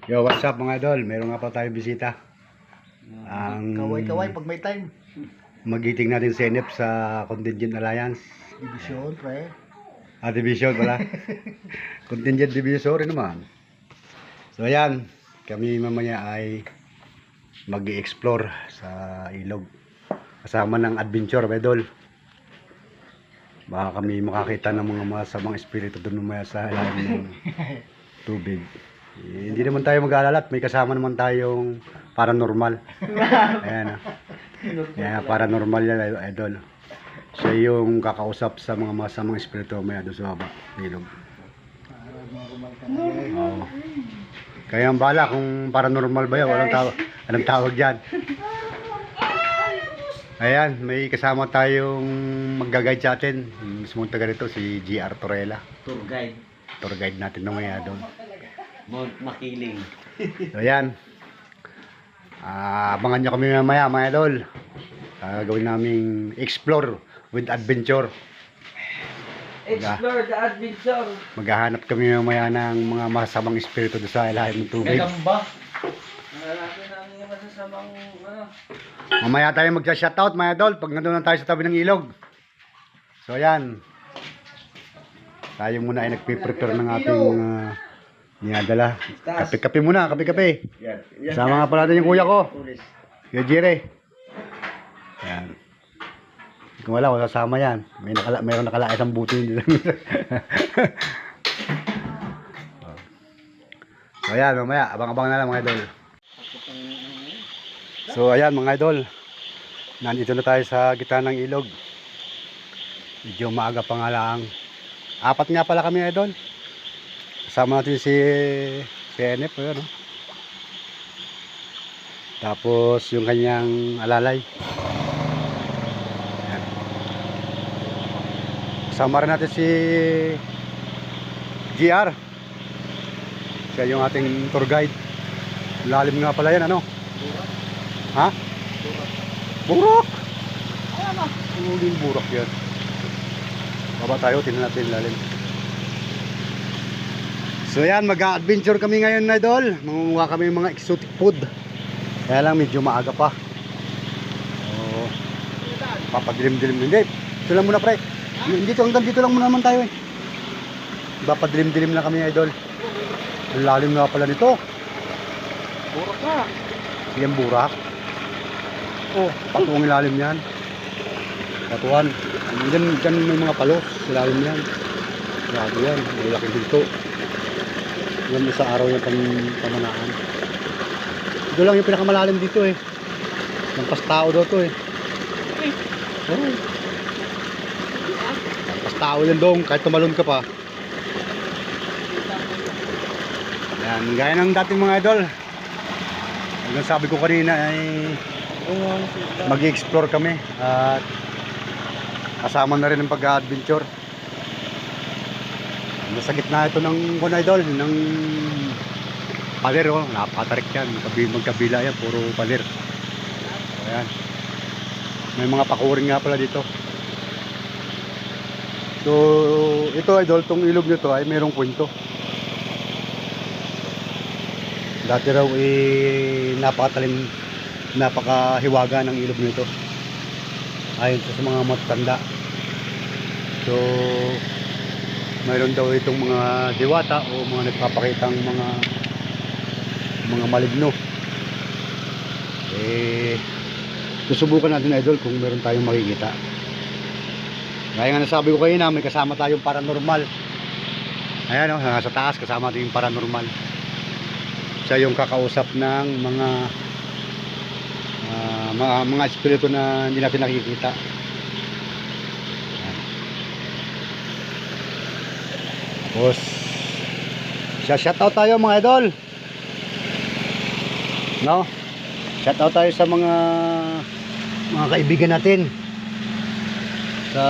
Yo, what's up mga idol? Meron nga pa tayong bisita. Ang Kaway-kaway pag may time. magiting natin senep sa Contingent Alliance. Division, pre. Division pala. Contingent Division rin naman. So ayan, kami mamaya ay mag-i-explore sa ilog. Kasama ng adventure, mga idol. Baka kami makakita ng mga masamang espiritu doon mamaya sa ilalim ng tubig. Hindi naman tayo mag-aalala at may kasama naman tayong paranormal. Ayan. Ayan, paranormal yan, idol. Siya yung kakausap sa mga masamang espiritu maya doon sa baba, ilog. Oo. Kaya ang bala kung paranormal ba yan, walang tawag dyan. Ayan, may kasama tayong mag-guide sa atin. Mismo taga rito, si GR Torella. Tour guide. Tour guide natin mamaya doon. Mount Makiling. So ayan, abangan nyo kami mamaya mga idol. Gawin naming explore with adventure. Explore the adventure. Maghahanap kami mamaya ng mga masamang espiritu doon sa ilalim ng tubig. Gagamba. Hanapin namin yung masasamang ano. Mamaya tayo magsa-shoutout mga idol pag nandun na tayo sa tabi ng ilog. So ayan, tayo muna ay nagpiprepare ng ating dinadala. Kape-kape muna, kape-kape. Sama nga pala natin yung kuya ko, Kuya Jire. Ayan. Kung wala, wala sasama yan. Mayroon nakalakay isang buti dito. So ayan, mamaya, abang-abang na lang mga idol. So ayan mga idol, nandito na tayo sa gitna ng ilog. Medyo maaga pa nga lang. 4 nga pala kami idol. Kasama natin si NF, no? Tapos yung kanyang alalay. Ayan. Kasama rin natin si GR. Siya yung ating tour guide. Lalim nga pala yan, ano? Ha? Burak! Ayan na. Huling burak yan. Baba tayo, tingnan natin lalim. So yan, mag-adventure kami ngayon na idol. Mangunguha kami ng mga exotic food. Kaya lang medyo maaga pa. So, papadilim-dilim. Hindi, ito lang muna pre. Dito, hanggang dito lang muna naman tayo eh. Papadilim-dilim na kami idol. Ang lalim nga pala nito. Burak na. Yan burak. Oh, patuwang ilalim yan. Patuan. Diyan may mga palos. Ilalim yan. Grabe yan. Malaki dito. Yan sa araw yung pamanaan. Ito lang yung pinakamalalim dito eh. Lampas tao daw to eh. Oh. Lampas tao yan dong. Kahit tumalon ka pa. Yan. Gaya ng dating mga idol. Hanggang sabi ko kanina ay mag-explore kami. At kasama na rin ng pag-adventure. Nasa gitna ito ng idol, ng pader, oh. Napatarik yan, magkabila yan, puro pader. Ayan. May mga pakuring nga pala dito. So ito idol, itong ilog nito ay mayroong kwento. Dati raw napakahiwaga ng ilog nito ayon sa mga matanda. So mayroon daw itong mga diwata o mga nagpapakitang mga maligno. Susubukan natin idol kung meron tayong makikita. Gaya nga nasabi ko kanina, may kasama tayong paranormal. Ayan o, sa taas kasama natin yung paranormal. Siya yung kakausap ng mga espiritu na hindi natin nakikita. Tapos shoutout tayo mga idol, no? Shoutout tayo sa mga kaibigan natin sa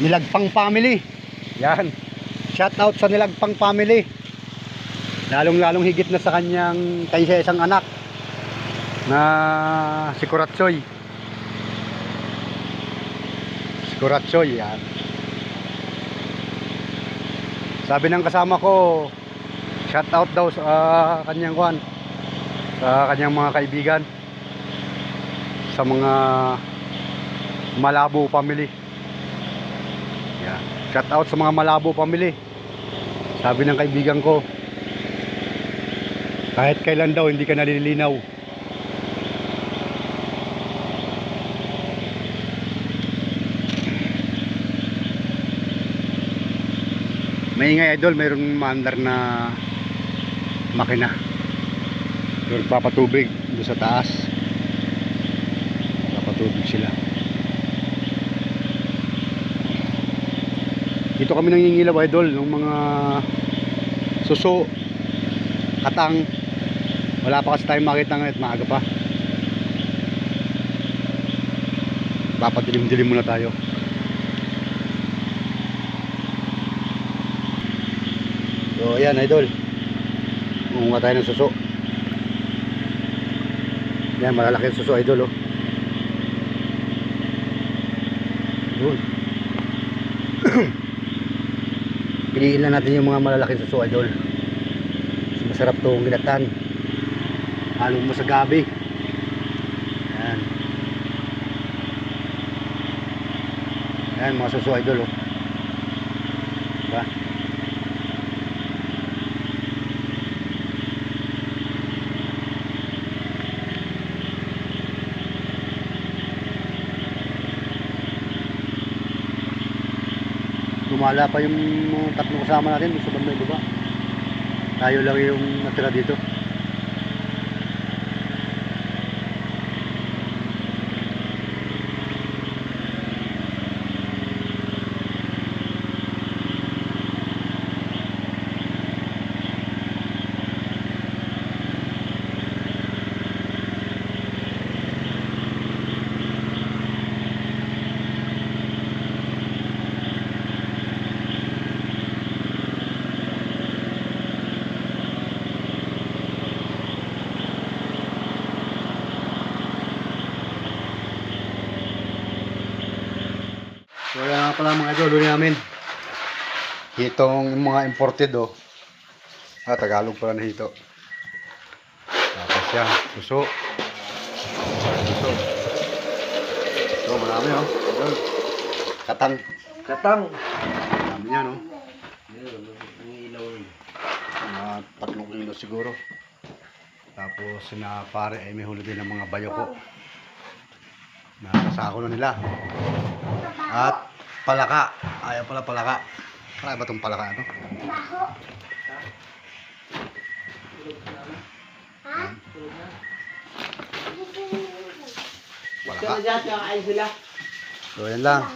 Nilagpang family. Yan, shoutout sa Nilagpang family, lalong higit na sa kanyang isang anak na si Kuratsoy. Kuratsoy yan. Sabi ng kasama ko, shout out daw sa kanyang kwan, sa kanyang mga kaibigan, sa mga Malabo family. Yeah. Shout out sa mga Malabo family. Sabi ng kaibigan ko, kahit kailan daw hindi ka nalilinaw. Maingay idol, mayroong maandar na makina. Doon papatubig doon sa taas. Papatubig sila. Dito kami nangingilaw idol ng mga suso, katang. Wala pa kasi tayong makita ngayon at maaga pa. Papadilim-dilim muna tayo. So ayan idol, munga tayo ng suso. Yan, malalaki yung suso idol, oh. Yun. Piliin lang natin yung mga malalaking suso idol. Masarap itong ginatan. Halo mo sa gabi. Yan. Yan mga suso idol, oh. Diba? Lumala pa yung tatlong kasama natin sa banda, diba? Tayo lang yung natira dito. So yan nga pala mga idol, huli namin. Hitong mga imported, oh. Tagalog pala na hito. Tapos yan, suso. Suso. So marami, oh. Idol. Katang. Katang. Marami yan, oh. Ang ilaw yun. Mga 3 kilo siguro. Tapos na pare ay may huli din ng mga bayoko. Nakasako na nila. At palaka. Ayaw pala palaka. Kaya ba itong palaka, ano? Palaka. So yan lang.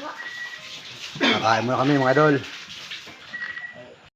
Nakain muna kami mga idol.